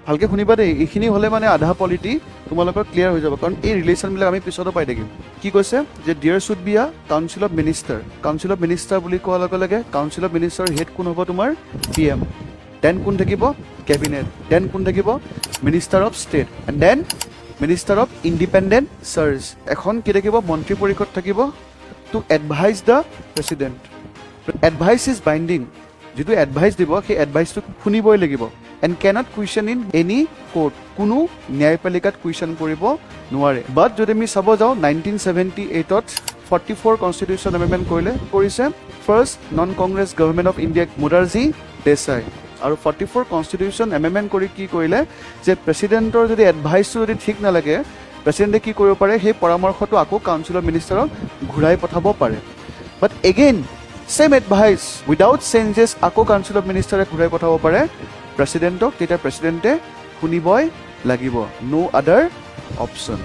ভালকৈ শুনিবা দেই, এইখিনি হ'লে মানে আধা পলিটি তোমালোকৰ ক্লিয়াৰ হৈ যাব, কাৰণ এই ৰিলেশ্যনবিলাক আমি পিছতো পাই থাকিম। কি কৈছে যে dear should be a council of minister. Council of minister বুলি কোৱাৰ লগে লগে কাউন্সিল অফ মিনিষ্টাৰৰ হেড কোন হ'ব তোমাৰ PM, দেন কোন থাকিব কেবিনেট, দেন কোন থাকিব minister of state, and then minister of independent charge. এখন কি থাকিব মন্ত্ৰী পৰিষদ থাকিব to advise the president. Advice is binding, যিটো এডভাইচ দিব সেই এডভাইচটো শুনিবই লাগিব, and cannot question in any court, কোনো ন্যায়পালিকাত কুৱেশ্যন কৰিব নোৱাৰে। বাট যদি আমি চাব যাওঁ 1978ত 44 কনষ্টিটিউশ্যন এমেণ্ডমেণ্ট কৰিছে first non Congress government of ইণ্ডিয়াক মোৰাৰজী দেশাই। আৰু 44 কনষ্টিটিউশ্যন এমেণ্ডমেণ্ট কৰি কি কৰিলে যে প্ৰেচিডেণ্টৰ যদি এডভাইচটো যদি ঠিক নালাগে, প্ৰেচিডেণ্টে কি কৰিব পাৰে সেই পৰামৰ্শটো আকৌ কাউন্সিল অফ মিনিষ্টাৰক ঘূৰাই পঠাব পাৰে। বাট এগেইন চেম এডভাইচ উইদাউট চেঞ্জেছ আকৌ কাউন্সিল অফ মিনিষ্টাৰে ঘূৰাই পঠাব পাৰে প্ৰেচিডেণ্টক, তেতিয়া প্ৰেচিডেণ্টে শুনিবই লাগিব, ন' আদাৰ অপশ্যন।